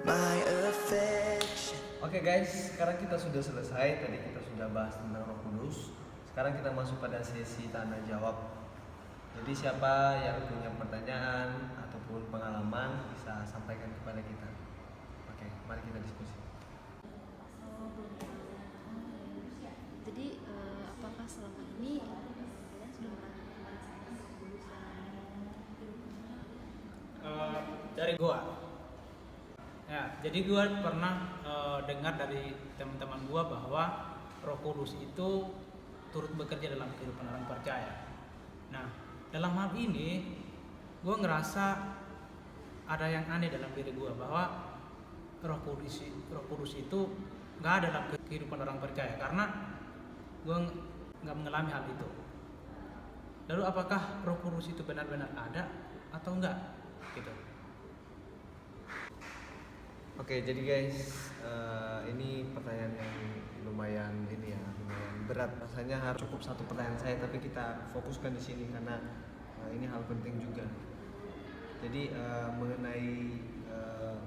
my affection. Oke guys, sekarang kita sudah selesai. Tadi kita sudah bahas tentang Roh Kudus. Sekarang kita masuk pada sesi tanya jawab. Jadi siapa yang punya pertanyaan ataupun pengalaman bisa sampaikan kepada kita. Oke, mari kita diskusi. Jadi apakah selama ini kalian sudah merasakan dari gua ya, jadi gua pernah dengar dari teman-teman gua bahwa Roh Kudus itu turut bekerja dalam kehidupan orang percaya. Nah, dalam hal ini gua ngerasa ada yang aneh dalam diri gua bahwa Roh Kudus itu nggak ada dalam kehidupan orang percaya, karena gua nggak mengalami hal itu. Lalu apakah Roh Kudus itu benar-benar ada atau enggak gitu? Oke, jadi guys, ini pertanyaan yang lumayan berat. Rasanya harus cukup satu pertanyaan saya, tapi kita fokuskan di sini karena ini hal penting juga. Jadi mengenai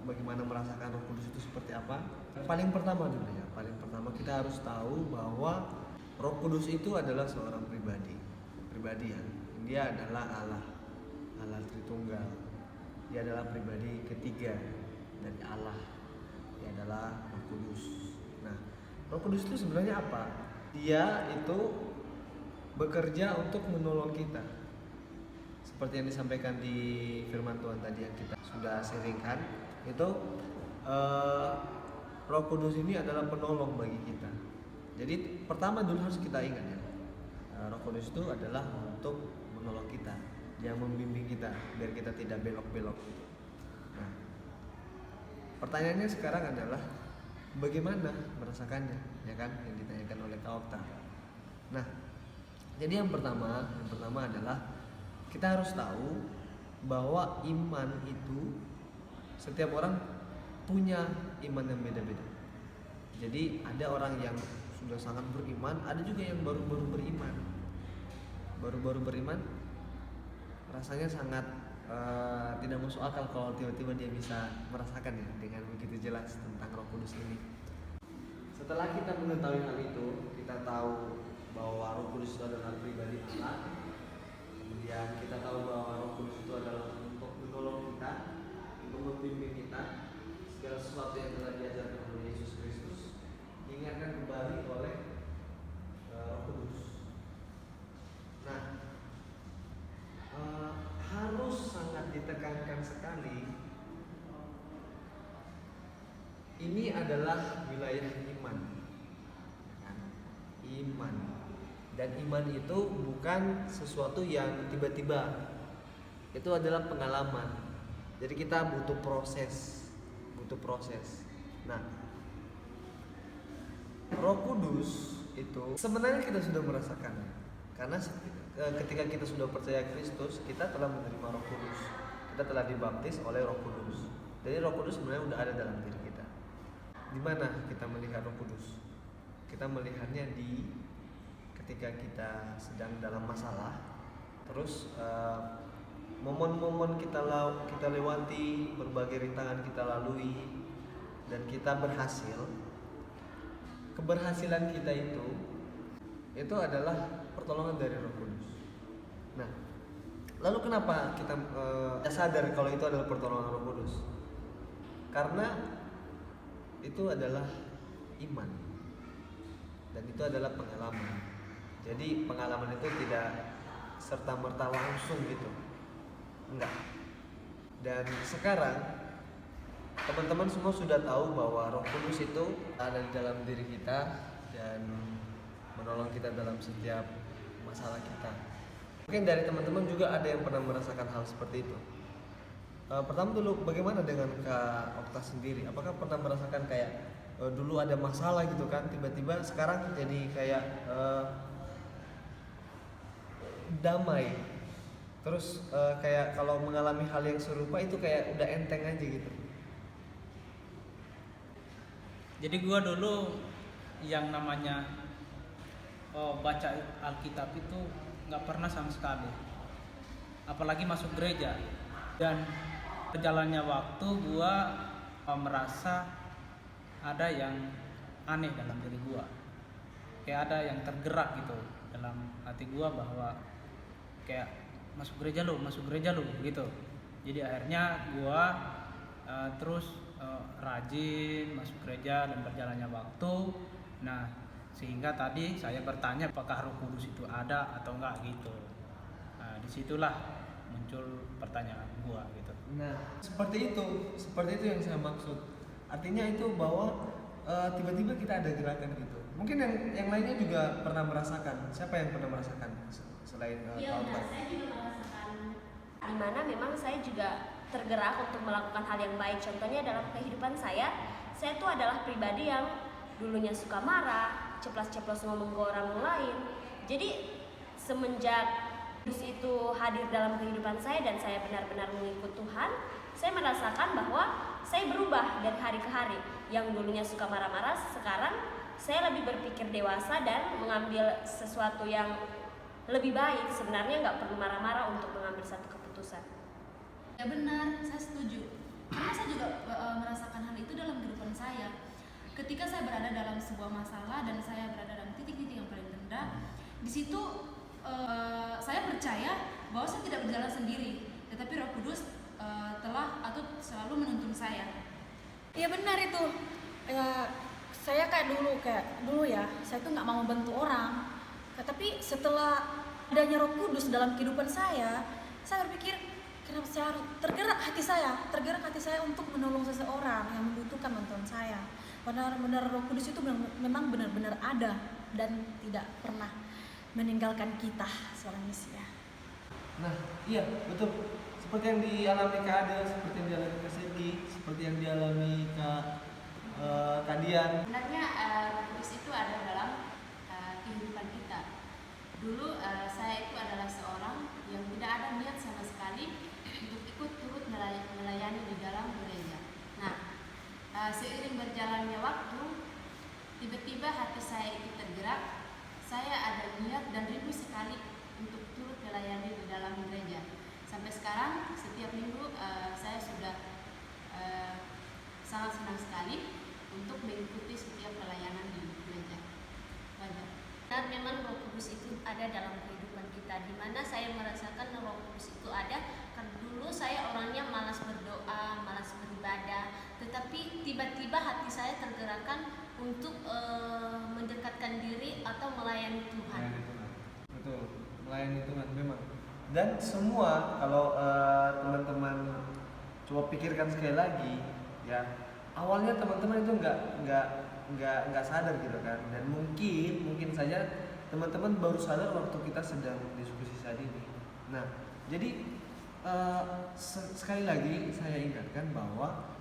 bagaimana merasakan Roh Kudus itu seperti apa? Paling pertama kita harus tahu bahwa Roh Kudus itu adalah seorang pribadi ya. Dia adalah Allah Tritunggal. Dia adalah pribadi ketiga dari Allah. Dia adalah Roh Kudus. Nah, Roh Kudus itu sebenarnya apa? Dia itu bekerja untuk menolong kita. Seperti yang disampaikan di firman Tuhan tadi yang kita sudah sharingkan, itu Roh Kudus ini adalah penolong bagi kita. Jadi pertama dulu harus kita ingat ya, Roh Kudus itu adalah untuk menolong kita, yang membimbing kita biar kita tidak belok-belok. Nah, pertanyaannya sekarang adalah bagaimana merasakannya, ya kan, yang ditanyakan oleh Kak Okta. Nah, jadi yang pertama adalah kita harus tahu bahwa iman itu setiap orang punya iman yang beda-beda. Jadi ada orang yang sudah sangat beriman, ada juga yang baru-baru beriman. Baru-baru beriman rasanya sangat tidak masuk akal kalau tiba-tiba dia bisa merasakan ya dengan begitu jelas tentang Roh Kudus ini. Setelah kita mengetahui hal itu, kita tahu bahwa Roh Kudus itu adalah pribadi Allah. Kemudian kita tahu bahwa Roh Kudus itu adalah untuk menolong kita, untuk membimbing kita. Segala sesuatu yang telah diajarkan oleh Yesus Kristus diingatkan kembali oleh Roh Kudus. Nah, harus sangat ditekankan sekali, ini adalah wilayah iman, iman. Dan iman itu bukan sesuatu yang tiba-tiba, itu adalah pengalaman. Jadi kita butuh proses. Nah, Roh Kudus itu sebenarnya kita sudah merasakan, karena ketika kita sudah percaya Kristus, kita telah menerima Roh Kudus. Kita telah dibaptis oleh Roh Kudus. Jadi Roh Kudus sebenarnya sudah ada dalam diri kita. Di mana kita melihat Roh Kudus? Kita melihatnya ketika kita sedang dalam masalah, terus momen-momen kita lewati, berbagai rintangan kita lalui, dan kita berhasil. Keberhasilan kita itu adalah pertolongan dari Roh Kudus. Nah, lalu kenapa kita sadar kalau itu adalah pertolongan Roh Kudus? Karena itu adalah iman, dan itu adalah pengalaman. Jadi pengalaman itu tidak serta-merta langsung gitu, enggak. Dan sekarang teman-teman semua sudah tahu bahwa Roh Kudus itu ada di dalam diri kita dan menolong kita dalam setiap masalah kita. Mungkin dari teman-teman juga ada yang pernah merasakan hal seperti itu. Pertama dulu, bagaimana dengan Kak Okta sendiri? Apakah pernah merasakan kayak dulu ada masalah gitu kan, tiba-tiba sekarang jadi kayak damai? Terus kayak kalau mengalami hal yang serupa itu kayak udah enteng aja gitu. Jadi gua dulu yang namanya baca Alkitab itu nggak pernah sama sekali, apalagi masuk gereja. Dan berjalannya waktu gua merasa ada yang aneh dalam diri gua, kayak ada yang tergerak gitu dalam hati gua bahwa kayak masuk gereja lu gitu. Jadi akhirnya gua terus rajin masuk gereja dan berjalannya waktu. Nah, sehingga tadi saya bertanya apakah Roh Kudus itu ada atau enggak gitu. Nah, disitulah muncul pertanyaan gua gitu. Nah, seperti itu yang saya maksud. Artinya itu bahwa tiba-tiba kita ada gerakan gitu. Mungkin yang lainnya juga pernah merasakan. Siapa yang pernah merasakan selain Iya, Pak? saya juga merasakan di mana memang saya juga tergerak untuk melakukan hal yang baik. Contohnya dalam kehidupan saya tuh adalah pribadi yang dulunya suka marah, ceplas-ceplos ngomong ke orang lain. Jadi semenjak Kudus itu hadir dalam kehidupan saya dan saya benar-benar mengikut Tuhan, saya merasakan bahwa saya berubah dari hari ke hari. Yang dulunya suka marah-marah, sekarang saya lebih berpikir dewasa dan mengambil sesuatu yang lebih baik. Sebenarnya nggak perlu marah-marah untuk mengambil satu keputusan. Ya benar, saya setuju. Karena saya juga merasakan hal itu dalam kehidupan saya. Ketika saya berada dalam sebuah masalah dan saya berada dalam titik-titik yang paling rendah, di situ saya percaya bahwa saya tidak berjalan sendiri, tetapi Roh Kudus telah atau selalu menuntun saya. Iya benar itu. Ya, saya kayak dulu ya, saya tuh nggak mau membantu orang. Tapi setelah adanya Roh Kudus dalam kehidupan saya berpikir kenapa saya harus tergerak hati saya untuk menolong seseorang yang membutuhkan bantuan saya. Benar-benar Roh Kudus itu memang benar-benar ada dan tidak pernah meninggalkan kita seorang manusia. Nah, iya betul. Seperti yang dialami Kak Adel, seperti yang dialami Kak Segi, seperti yang dialami Kak Dian. Sebenarnya Roh Kudus itu ada dalam kehidupan kita. Dulu saya itu adalah seorang yang tidak ada niat sama sekali untuk ikut turut melayani di dalam gereja. Nah, seiring berjalannya waktu, tiba-tiba hati saya itu tergerak. Saya ada niat dan rindu sekali untuk turut melayani di dalam gereja. Sampai sekarang setiap minggu saya sudah sangat senang sekali untuk mengikuti setiap pelayanan di gereja. Banyak. Dan memang Roh Kudus itu ada dalam kehidupan kita, di mana saya merasakan Roh Kudus itu ada karena dulu saya orangnya malas berdoa, malas beribadah, tetapi tiba-tiba hati saya tergerakkan untuk mendekatkan diri atau melayani Tuhan. Betul, melayani Tuhan memang. Dan semua kalau teman-teman coba pikirkan sekali lagi, ya awalnya teman-teman itu nggak sadar gitu kan, dan mungkin saja teman-teman baru sadar waktu kita sedang diskusi saat ini. Nah, jadi sekali lagi saya ingatkan bahwa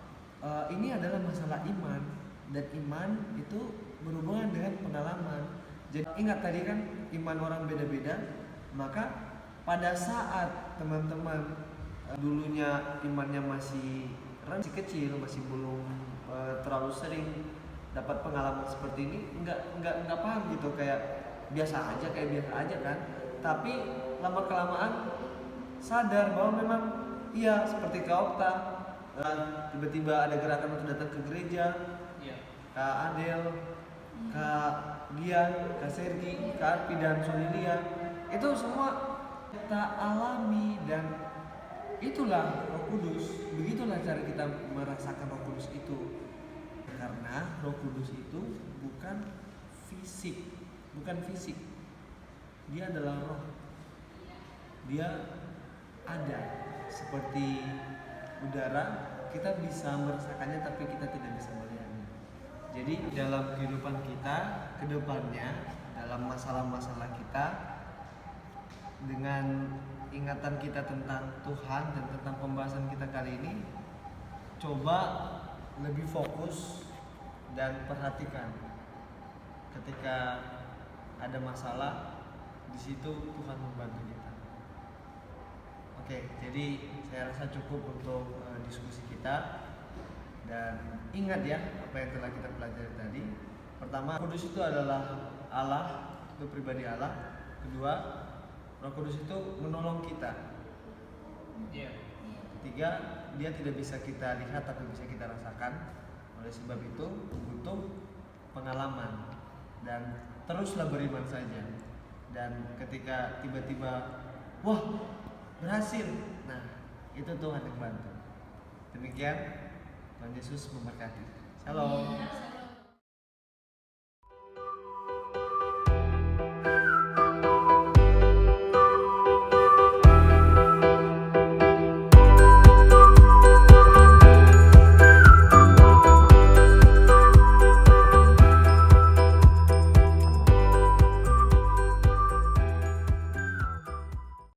ini adalah masalah iman, dan iman itu berhubungan dengan pengalaman. Jadi ingat tadi kan iman orang beda-beda, maka pada saat teman-teman dulunya imannya masih kecil, masih belum terlalu sering dapat pengalaman seperti ini, nggak paham gitu, kayak biasa aja kan. Tapi lama kelamaan sadar bahwa memang iya, seperti Kak Okta, tiba-tiba ada gerakan untuk datang ke gereja. Kak Adel, Kak Dian, Kak Sergi, Kak Arpi, dan Solilia, itu semua kita alami, dan itulah Roh Kudus. Begitulah cara kita merasakan Roh Kudus itu. Karena Roh Kudus itu bukan fisik. Dia adalah roh. Dia ada seperti udara, kita bisa merasakannya tapi kita tidak bisa melihatnya. Jadi dalam kehidupan kita ke depannya, dalam masalah-masalah kita, dengan ingatan kita tentang Tuhan dan tentang pembahasan kita kali ini, coba lebih fokus dan perhatikan ketika ada masalah, di situ Tuhan membantu kita. Oke, jadi saya rasa cukup untuk diskusi kita. Dan ingat ya apa yang telah kita pelajari tadi. Pertama, Kudus itu adalah Allah, itu pribadi Allah. Kedua, Roh Kudus itu menolong kita. Ketiga, dia tidak bisa kita lihat tapi bisa kita rasakan. Oleh sebab itu butuh pengalaman dan teruslah beriman saja. Dan ketika tiba-tiba wah berhasil, nah itu Tuhan yang bantu. Demikian, Tuhan Yesus memberkati. Shalom.